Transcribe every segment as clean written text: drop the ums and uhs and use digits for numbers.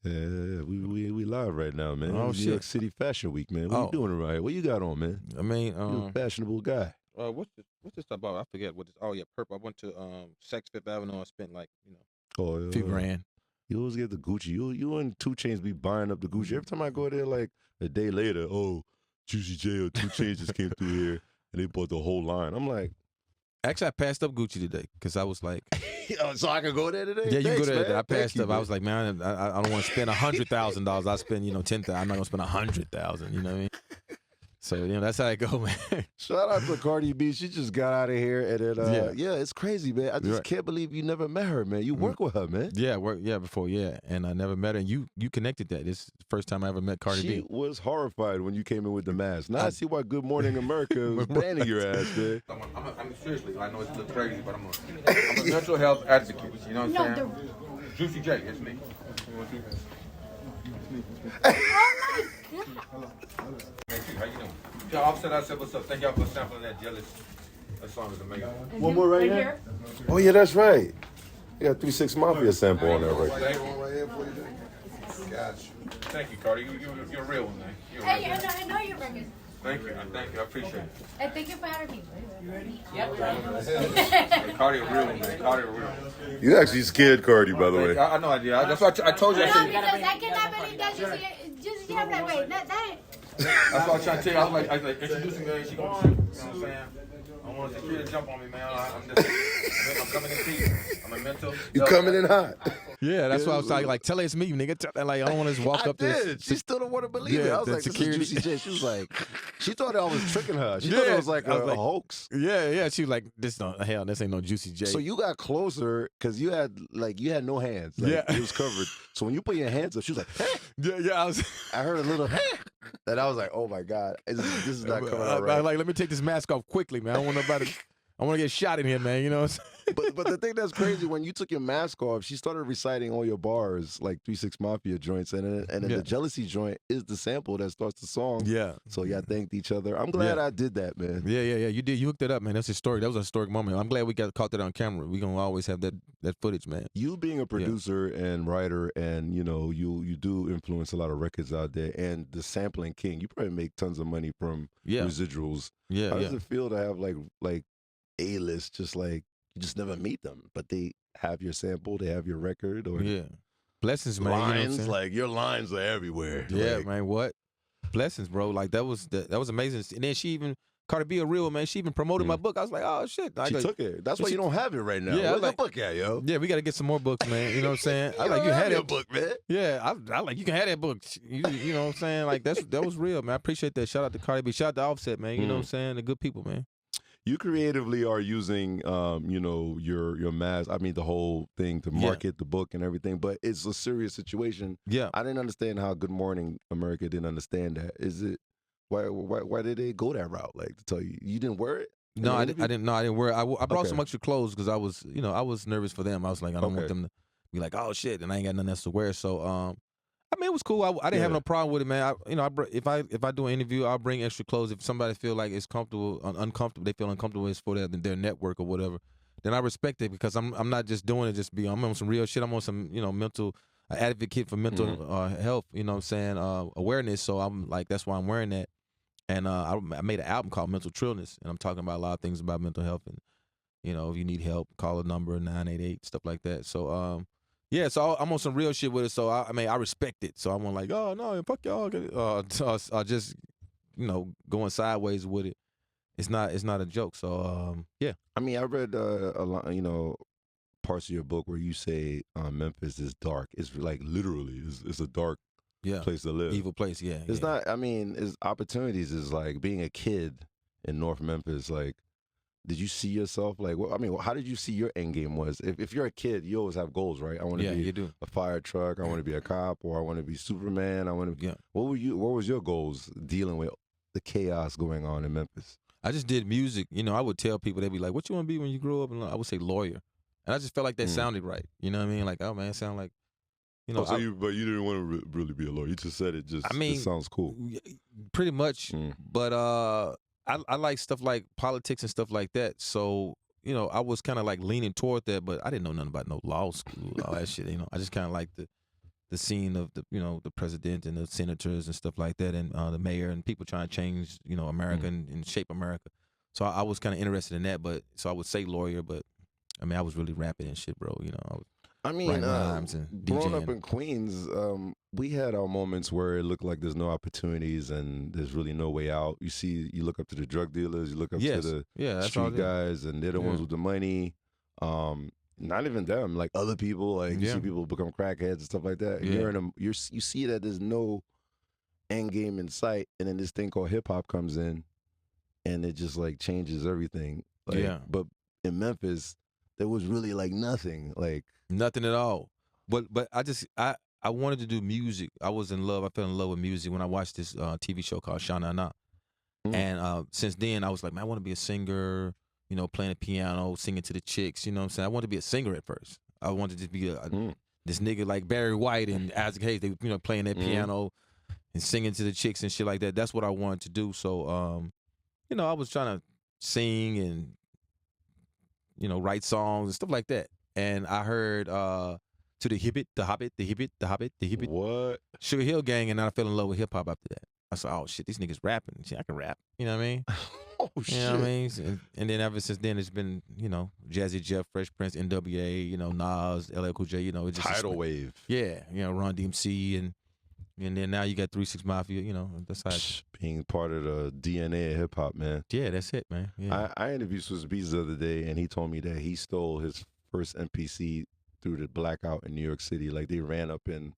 Yeah, we live right now, man. Oh, It's New York shit. City Fashion Week, man. What you doing around here? What you got on, man? I mean, You're a fashionable guy. What's this about? I forget what this. Oh yeah, purple. I went to Saks Fifth Avenue and spent like Oh, a few grand. You always get the Gucci. You and 2 Chainz be buying up the Gucci. Every time I go there, like a day later, oh, Juicy J or 2 Chainz just came through here and they bought the whole line. I'm like, Actually, I passed up Gucci today because I was like, so I can go there today? yeah, you Thanks, go there. man. I passed Thank up. you, I was like, man, I don't want to spend $100,000. I spend, $10,000. I'm not gonna spend $100,000. You know what I mean? So that's how I go, man. Shout out to Cardi B. She just got out of here, and then yeah, it's crazy, man. I just can't believe you never met her, man. You work with her, man. Yeah, before, and I never met her. And you connected that. This is the first time I ever met Cardi B. She was horrified when you came in with the mask. Now I see why Good Morning America was banning your ass, man. I'm seriously. I know it's a little crazy, but I'm a mental health advocate. You know what I'm saying? Juicy J, it's me. How you doing? Yeah, Offset, I said, what's up? Thank y'all for sampling that Jealous. That song is amazing. One more right here? Oh, yeah, that's right. You got 3 6 Mafia sample on there right there. One right here for you. Got you. Thank you, Cardi. You're a real one, man. You're a real Hey, I know your record. Thank you. Thank you. I appreciate it. And thank you for having me. You ready? Yep. Hey, Cardi a real one, man. Cardi a real one. You actually scared Cardi, by the way. I know I did. That's why I told you. I No, said, because I cannot believe that just I'm like, wait, that ain't. that's why I was trying to tell you. I was like introducing her, and she gonna shoot. You know what I'm saying? I don't want the kid to jump on me, man. I'm coming in deep. I'm a mental. You coming in hot. Yeah, that's why I was like, tell her it's me, nigga. Like, I don't want to just walk up there. She still don't want to believe it. I was the like, security. this is Juicy J. She was like, she thought I was tricking her. She thought it was like a hoax. Yeah. She was like, this ain't no Juicy J. So you got closer because you had no hands. Like, Yeah. it was covered. So when you put your hands up, she was like, hey. Yeah. I heard a little hey. And I was like, oh my God, this is not coming out right. Like, let me take this mask off quickly, man. I don't want nobody. I want to get shot in here, man. You know what I'm saying? But the thing that's crazy, when you took your mask off, she started reciting all your bars, like 3 6 Mafia joints, and then the Jealousy joint is the sample that starts the song. Yeah. So y'all thanked each other. I'm glad I did that, man. Yeah. You did. You hooked it up, man. That's historic. That was a historic moment. I'm glad we caught that on camera. We gonna always have that footage, man. You being a producer and writer, and you do influence a lot of records out there, and the sampling king. You probably make tons of money from residuals. Yeah. How does it feel to have like A-list, just like you just never meet them, but they have your sample, they have your record, or blessings, man. lines, you know what I'm saying? like your lines are everywhere. Yeah, like, man. What blessings, bro? Like that was amazing. And then she even Cardi B a real man. She even promoted my book. I was like, oh shit. She took it. That's why you don't have it right now. Yeah, Where's the book at, yo? Yeah, we got to get some more books, man. You know what I'm saying? I You like don't you have had your that book, man. Yeah, I like you can have that book. You know what I'm saying? Like that was real, man. I appreciate that. Shout out to Cardi B. Shout out to Offset, man. You know what I'm saying? The good people, man. You creatively are using, your mask. I mean, the whole thing to market the book and everything. But it's a serious situation. Yeah, I didn't understand how Good Morning America didn't understand that. Is it why did they go that route? Like to tell you didn't wear it? No, I didn't. No, I didn't wear it. I brought some extra clothes because I was nervous for them. I was like, I don't want them to be like, oh shit, and I ain't got nothing else to wear. So, I mean, it was cool. I didn't have no problem with it, man. If I do an interview, I'll bring extra clothes. If somebody feel like it's uncomfortable, they feel uncomfortable, it's for their network or whatever. Then I respect it because I'm not just doing it I'm on some real shit. I'm on some mental advocate for mental health. You know what I'm saying? Awareness. So I'm like that's why I'm wearing that. And I made an album called Mental Trillness, and I'm talking about a lot of things about mental health. And if you need help, call a number 988 stuff like that. So yeah, so I'm on some real shit with it. So I respect it. So I'm like, oh no, fuck y'all. Just going sideways with it. It's not a joke. So yeah. I mean, I read a lot, parts of your book where you say Memphis is dark. It's like literally, it's a dark place to live. Evil place. Yeah. It's not. I mean, it's opportunities. Is like being a kid in North Memphis. Like, did you see yourself like? Well, I mean, how did you see your end game was? If you're a kid, you always have goals, right? I want to be a fire truck. I want to be a cop, or I want to be Superman. I want to. Yeah. What was your goals dealing with the chaos going on in Memphis? I just did music. I would tell people, they'd be like, "What you want to be when you grow up?" And I would say lawyer, and I just felt like that sounded right. You know what I mean? Like, oh man, it sound like. But you didn't want to really be a lawyer. You just said it. It sounds cool. Pretty much. But I like stuff like politics and stuff like that. So I was kind of like leaning toward that, but I didn't know nothing about no law school, all that shit. I just kind of like the scene of the president and the senators and stuff like that, and the mayor and people trying to change America and shape America. So I was kind of interested in that, but so I would say lawyer, but I mean I was really rapping and shit, bro. I mean, growing up in Queens, we had our moments where it looked like there's no opportunities and there's really no way out. You look up to the drug dealers, you look up to the street guys, and they're the ones with the money. Not even them, like other people, like you see people become crackheads and stuff like that. And you see that there's no end game in sight, and then this thing called hip hop comes in, and it just like changes everything. But in Memphis, there was really like nothing at all. But I wanted to do music. I was in love. I fell in love with music when I watched this TV show called Sha Na Na. And since then, I was like, man, I want to be a singer. Playing the piano, singing to the chicks. You know what I'm saying? I wanted to be a singer at first. I wanted to be this nigga like Barry White and Isaac Hayes. They playing that piano and singing to the chicks and shit like that. That's what I wanted to do. So I was trying to sing and write songs and stuff like that. And I heard to the Hibbit, the Hobbit, the Hibbit, the Hobbit, the Hibbit. What? Sugar Hill Gang, and I fell in love with hip hop after that. I said, oh shit, these niggas rapping. Shit, I can rap. You know what I mean? Oh shit. You know what I mean? And then ever since then, it's been Jazzy Jeff, Fresh Prince, NWA, Nas, LL Cool J. It's just tidal wave. Yeah, Run DMC, and then now you got 3 6 Mafia. That's how being part of the DNA of hip hop, man. Yeah, that's it, man. Yeah. I interviewed Swizz Beatz the other day, and he told me that he stole his first MPC through the blackout in New York City. Like they ran up in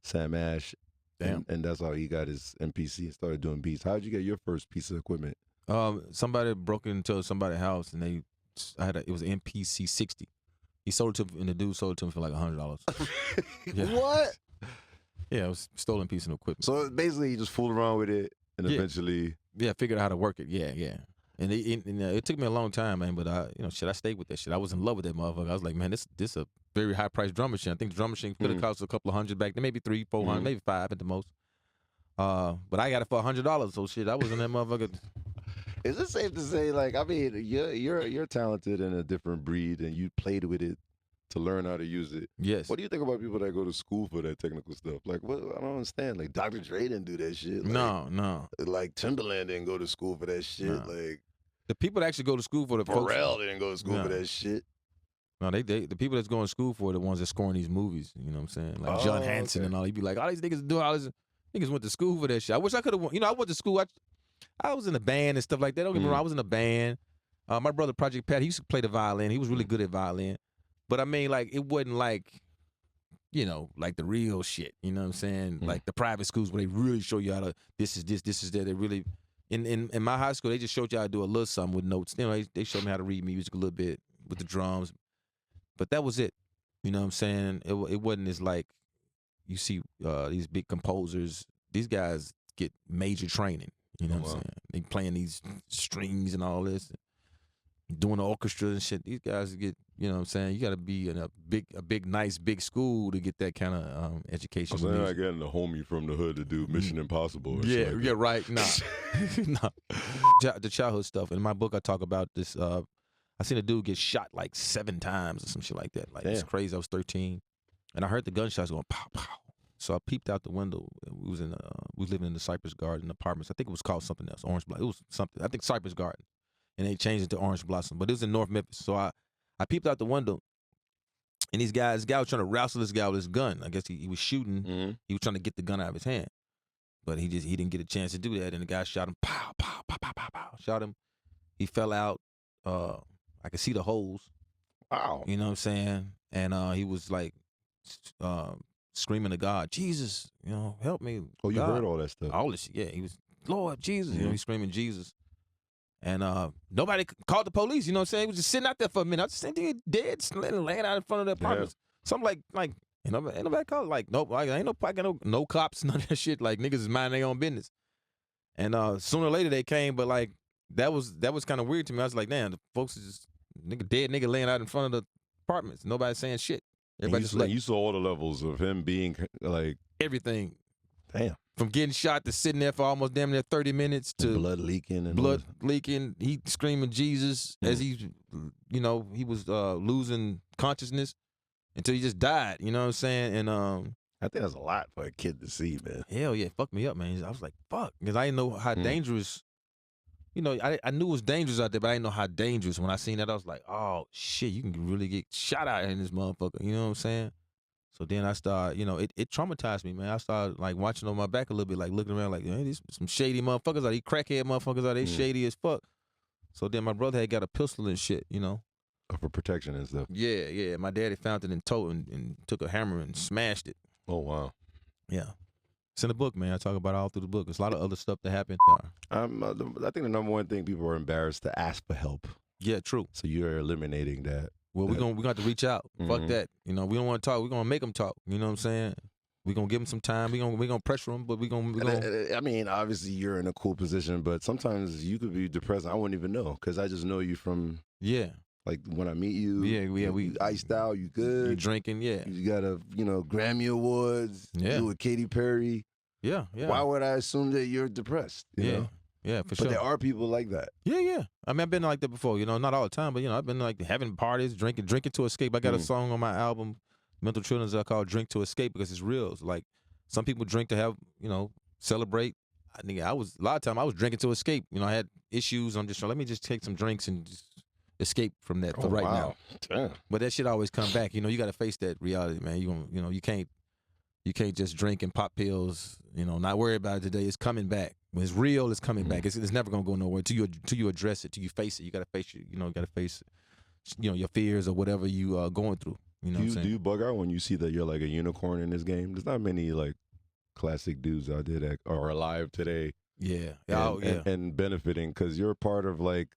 Sam Ash. Damn. And that's how he got his MPC and started doing beats. How did you get your first piece of equipment? Somebody broke into somebody's house and it was an MPC 60. He sold it to me, and the dude sold it to me for like $100. Yeah. What? Yeah, it was a stolen piece of equipment. So basically, he just fooled around with it and eventually, figured out how to work it. Yeah. And it took me a long time, man. But I stayed with that shit. I was in love with that motherfucker. I was like, man, this a very high priced drum machine. I think the drum machine could have cost a couple of $100 back then, maybe $300, $400, maybe $500 at the most. But I got it for $100. So shit, I was in that motherfucker. Is it safe to say, like, I mean, you're talented in a different breed, and you played with it to learn how to use it? Yes. What do you think about people that go to school for that technical stuff? Like, what? I don't understand. Like, Dr. Dre didn't do that shit. Like, no. Like, Timberland didn't go to school for that shit. No. Like, the people that actually go to school for the Pharrell didn't go to school for that shit. No, the people that's going to school for are the ones that scoring these movies. You know what I'm saying? Like John Hanson and all. He'd be like, all these niggas doing all this. Niggas went to school for that shit. I wish I could have. I went to school. I was in a band and stuff like that. Don't get me wrong. I was in a band. My brother Project Pat, he used to play the violin. He was really good at violin. But I mean, like, it wasn't like, like the real shit. You know what I'm saying? Like the private schools where they really show you how to, this is this, this is that. They really, in my high school, they just showed you how to do a little something with notes. They showed me how to read music a little bit with the drums. But that was it. You know what I'm saying? It wasn't as like, you see these big composers, these guys get major training. You know what I'm saying? They playing these strings and all this, doing the orchestra and shit. These guys get, you know what I'm saying? You got to be in a big, nice, big school to get that kind of education. So they're not getting the homie from the hood to do Mission Impossible. Or shit like right. Nah. The childhood stuff. In my book, I talk about this. I seen a dude get shot like 7 times or some shit like that. Like, it's crazy. I was 13. And I heard the gunshots going pow, pow. So I peeped out the window. We was living in the Cypress Garden apartments. I think it was called something else, Orange Blossom. It was something. I think Cypress Garden. And they changed it to Orange Blossom. But it was in North Memphis. So I peeped out the window. And this guy was trying to wrestle this guy with his gun. I guess he was shooting. Mm-hmm. He was trying to get the gun out of his hand. But he didn't get a chance to do that. And the guy shot him. Pow, pow, pow, pow, pow, pow. Shot him. He fell out. I could see the holes. Wow. You know what I'm saying? And he was like screaming to God, Jesus, help me. Oh, you God. heard all that stuff? All this shit, yeah. He was, Lord, Jesus. He's screaming Jesus. And nobody called the police, you know what I'm saying? He was just sitting out there for a minute. I just think he dead, laying out in front of the apartments. Something like ain't nobody called. Like, no cops, none of that shit. Like, niggas is minding their own business. And sooner or later they came, but like, that was kind of weird to me. I was like, damn, the folks is just dead nigga laying out in front of the apartments. Nobody's saying shit. Everybody you saw all the levels of him being like everything. Damn. From getting shot to sitting there for almost damn near 30 minutes to blood leaking. He screaming Jesus as he was losing consciousness until he just died. You know what I'm saying? And I think that's a lot for a kid to see, man. Hell yeah, fucked me up, man. I was like, fuck, because I didn't know how dangerous. You know, I knew it was dangerous out there, but I didn't know how dangerous. When I seen that, I was like, oh shit, you can really get shot out in this motherfucker. You know what I'm saying? So then I started, you know, it traumatized me, man. I started like watching on my back a little bit, like looking around, like, hey, these some shady motherfuckers. Are these crackhead motherfuckers? Are they shady as fuck? So then my brother had got a pistol and shit, you know. For protection and stuff. Yeah. My daddy found it in tow and took a hammer and smashed it. Oh wow. Yeah. It's in the book, man. I talk about it all through the book. There's a lot of other stuff that happened. I think the number one thing, people are embarrassed to ask for help. Yeah, true. So you're eliminating that. Well, we're gonna have to reach out. Fuck that. You know, we don't want to talk. We're gonna make them talk. You know what I'm saying? We're gonna give them some time. We're gonna pressure them, but we're gonna. I mean, obviously you're in a cool position, but sometimes you could be depressed. I wouldn't even know because I just know you from like when I meet you. We iced out. You good? You drinking? Yeah. You got Grammy Awards. Yeah. You with Katy Perry. Yeah. Why would I assume that you're depressed? You know? Yeah, for sure. But there are people like that. Yeah. I mean, I've been like that before, you know, not all the time, but, you know, I've been like having parties, drinking to escape. I got a song on my album, Mental Children's, I call Drink to Escape because it's real. It's like some people drink to have, you know, celebrate. A lot of time I was drinking to escape. You know, I had issues. I'm just trying, let me just take some drinks and just escape from that for right now. Damn. But that shit always come back. You know, you got to face that reality, man. You can't just drink and pop pills, you know, not worry about it today. It's coming back. When it's real, it's coming back. It's never gonna go nowhere till you address it, till you face it. You gotta face your fears or whatever you are going through. You know what I'm saying? Do you bug out when you see that you're like a unicorn in this game? There's not many like classic dudes out there that are alive today. Yeah. And benefiting because you're part of like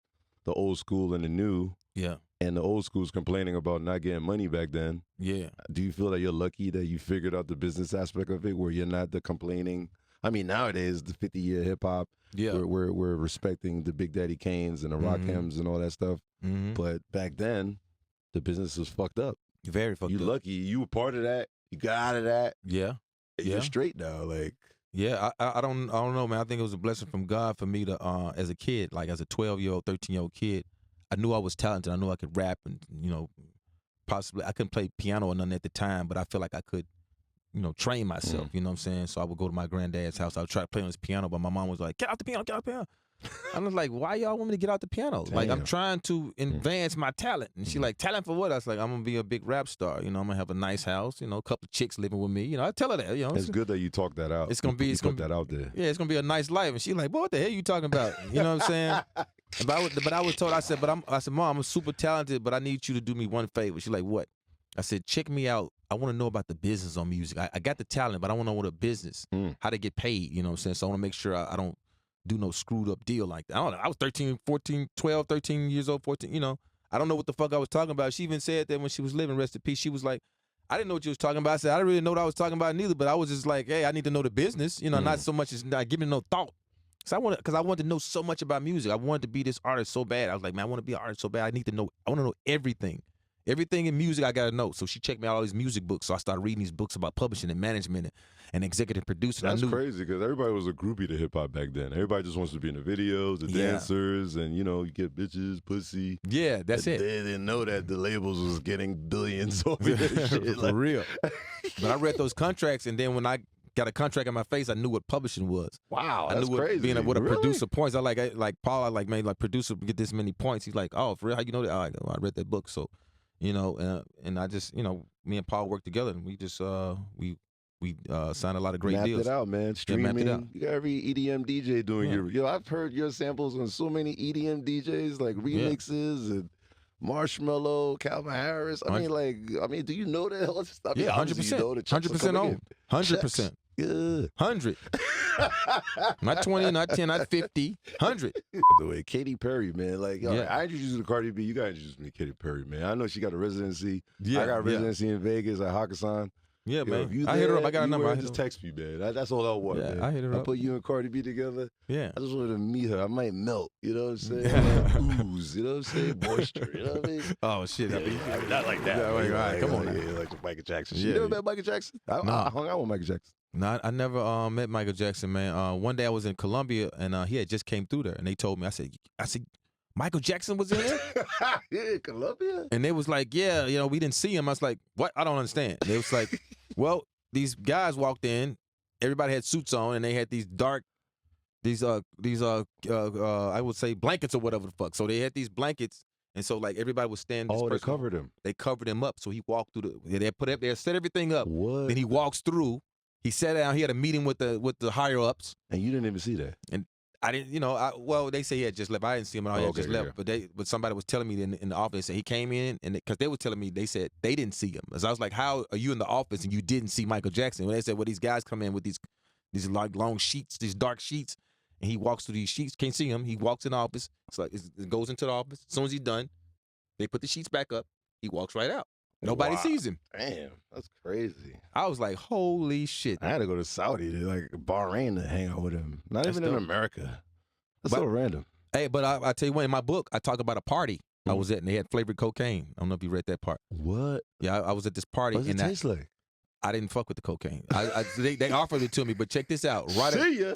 the old school and the new. Yeah. And the old school's complaining about not getting money back then. Yeah. Do you feel that you're lucky that you figured out the business aspect of it where you're not the complaining? I mean, nowadays, the 50-year hip-hop, we're respecting the Big Daddy Kanes and the Rakims and all that stuff. But back then, the business was fucked up. Very fucked up. You're lucky. You were part of that. You got out of that. Yeah. You're straight now. Like, yeah, I don't know, man. I think it was a blessing from God for me to, as a kid, like as a 12-year-old, 13-year-old kid, I knew I was talented. I knew I could rap and, you know, possibly I couldn't play piano or nothing at the time, but I feel like I could, you know, train myself, you know what I'm saying? So I would go to my granddad's house. I would try to play on his piano, but my mom was like, get out the piano, get out the piano. I was like, why y'all want me to get out the piano? Damn. Like, I'm trying to advance my talent. And she like, talent for what? I was like, I'm going to be a big rap star. You know, I'm going to have a nice house, you know, a couple of chicks living with me. You know, I tell her that, you know. It's good that you talk that out. It's going to be, that out there. Yeah, it's going to be a nice life. And she like, boy, what the hell you talking about? You know what I'm saying? But I was told, I said, Mom, I'm super talented, but I need you to do me one favor. She like, what? I said, check me out. I want to know about the business on music. I got the talent, but I want to know what a business, how to get paid, you know what I'm saying? So I want to make sure I don't do no screwed up deal like that. I don't know. I was 13 years old, 14, you know. I don't know what the fuck I was talking about. She even said that when she was living, rest in peace. She was like, I didn't know what you was talking about. I said, I didn't really know what I was talking about neither, but I was just like, hey, I need to know the business, you know, not so much as not giving no thought. So I wanted to know so much about music. I wanted to be this artist so bad. I was like, man, I want to be an artist so bad. I want to know everything. Everything in music I got to know. So she checked me out all these music books. So I started reading these books about publishing and management and executive producing. That's crazy because everybody was a groupie to hip hop back then. Everybody just wants to be in the videos, the dancers, and, you know, you get bitches, pussy. Yeah, that's it. They didn't know that the labels was getting billions over this shit. For real. But I read those contracts, and then when I got a contract in my face, I knew what publishing was. Wow, I knew what crazy. Being what a really? Producer points. I like Paul. I like, man, like producer get this many points. He's like, oh, for real? How you know that? I read that book. So, you know, and I just, you know, me and Paul worked together, and we just we signed a lot of great Mapped deals. It out, man. Streaming. It out. You got every EDM DJ doing yo. I've heard your samples on so many EDM DJs, like remixes and Marshmello, Calvin Harris. I mean, do you know that all this stuff? Yeah, 100%. 100% on. 100%. Yeah. 100. Not 20, not 10, not 50. 100. The way Katy Perry, man, like, yo, I introduced you to Cardi B. You got to introduce me to Katy Perry, man. I know she got a residency. Yeah, I got a residency in Vegas at Hakkasan. Yeah, man. I hit her up. I got a number. Just text me, man. That's all I want, man. I hit her up. I put you and Cardi B together. Yeah. I just wanted to meet her. I might melt. You know what I'm saying? Ooze. You know what I'm saying? Moisture. You know what I mean? Oh, shit. I mean, not like that. Yeah, all right, come on. Yeah, like Michael Jackson. You never met Michael Jackson? I hung out with Michael Jackson. No, I never met Michael Jackson, man. One day I was in Colombia, and he had just came through there, and they told me, I said, Michael Jackson was in there? Yeah, Colombia? And they was like, yeah, you know, we didn't see him. I was like, what? I don't understand. They was like, well, these guys walked in. Everybody had suits on, and they had these dark, I would say blankets or whatever the fuck. So they had these blankets, and so like everybody was standing. Oh, they covered him. They covered him up. So he walked through they set everything up. What? Then he walks through. He sat down. He had a meeting with the higher ups. And you didn't even see that. And I didn't, well, they say he had just left. I didn't see him at all. He had just left. But somebody was telling me in the office that he came in, and because they were telling me, they said they didn't see him. So I was like, how are you in the office and you didn't see Michael Jackson? When they said, well, these guys come in with these like long sheets, these dark sheets, and he walks through these sheets. Can't see him. He walks in the office. It's like it goes into the office. As soon as he's done, they put the sheets back up. He walks right out. Nobody sees him. Damn, that's crazy. I was like, holy shit. I had to go to Saudi, like Bahrain, to hang out with him. Not even in America. That's so random. Hey, but I tell you what, in my book, I talk about a party I was at, and they had flavored cocaine. I don't know if you read that part. What? Yeah, I was at this party. What does it taste like? I didn't fuck with the cocaine. They offered it to me, but check this out.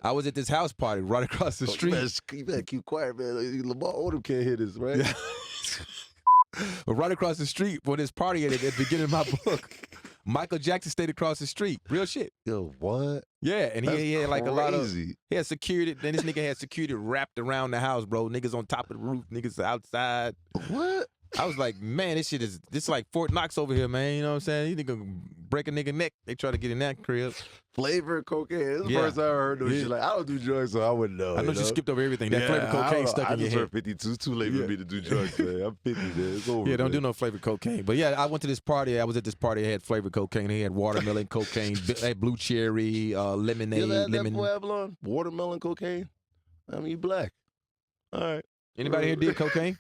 I was at this house party right across the street. You better keep quiet, man. Lamar Odom can't hear this, right? Yeah. But right across the street for this party at the beginning of my book, Michael Jackson stayed across the street. Real shit. Yo, what? Yeah, and he had like crazy. A lot of. He had security. Then this nigga had security wrapped around the house, bro. Niggas on top of the roof. Niggas outside. What? I was like, man, this like Fort Knox over here, man. You know what I'm saying? You nigga break a nigga neck. They try to get in that crib. Flavored cocaine. This is the first I heard no shit. Like, I don't do drugs, so I wouldn't know. I know you skipped over everything. That flavored cocaine stuck in your head. I just turned 52. It's too late for me to do drugs, man. I'm 50, man. It's over. Yeah, don't do no flavored cocaine. But yeah, I went to this party. I was at this party. They had flavored cocaine. They had watermelon cocaine. They had blue cherry, lemonade. You ever had lemon. That boy Avalon? Watermelon cocaine? I mean, you black. All right. Anybody here did cocaine?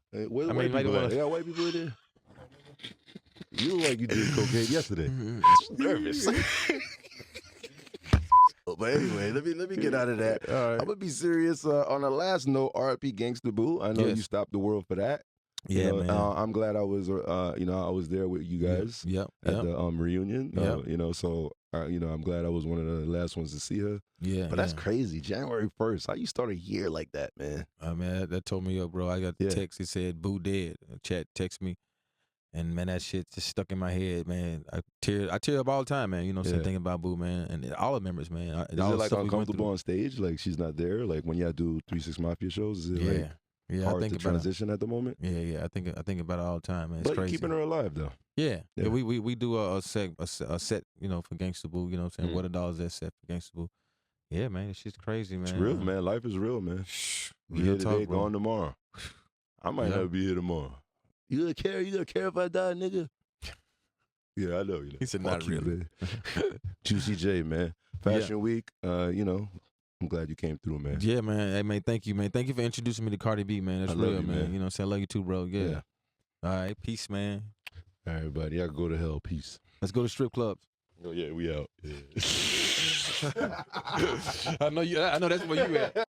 Hey, where's white people at? They got white people in there? You look like you did cocaine yesterday. Nervous. But anyway, let me get out of that. All right. I'm gonna be serious. On the last note, R.I.P. Gangsta Boo. I know you stopped the world for that. Yeah, man. I'm glad I was, I was there with you guys at the reunion. So I'm glad I was one of the last ones to see her. Yeah, but that's crazy. January 1st. How you start a year like that, man? Man, that told me up, bro. I got the text. It said Boo dead. Chat text me, and man, that shit just stuck in my head, man. I tear up all the time, man. You know, thinking about Boo, man, and all the members, man. Is it like uncomfortable on stage? Like she's not there? Like when y'all do 3 6 Mafia shows? Is it hard to transition at the moment? Yeah. I think about it all the time, man. It's but crazy. Keeping her alive though. Yeah. We do a set, for Gangsta Boo. You know what I'm saying? What a dollar's that set for Gangsta Boo? Yeah, man. It's just crazy, man. It's real, man. Life is real, man. We here today, gone tomorrow. I might not be here tomorrow. You gonna care if I die, nigga? Yeah, I know. He said not really. Juicy J, man. Fashion Week. I'm glad you came through, man. Yeah, man. Hey, man, thank you, man. Thank you for introducing me to Cardi B, man. That's real, man. You know what I'm saying? I love you too, bro. Yeah. All right. Peace, man. All right, everybody. I go to hell. Peace. Let's go to strip clubs. Oh, yeah, we out. Yeah. I know that's where you at.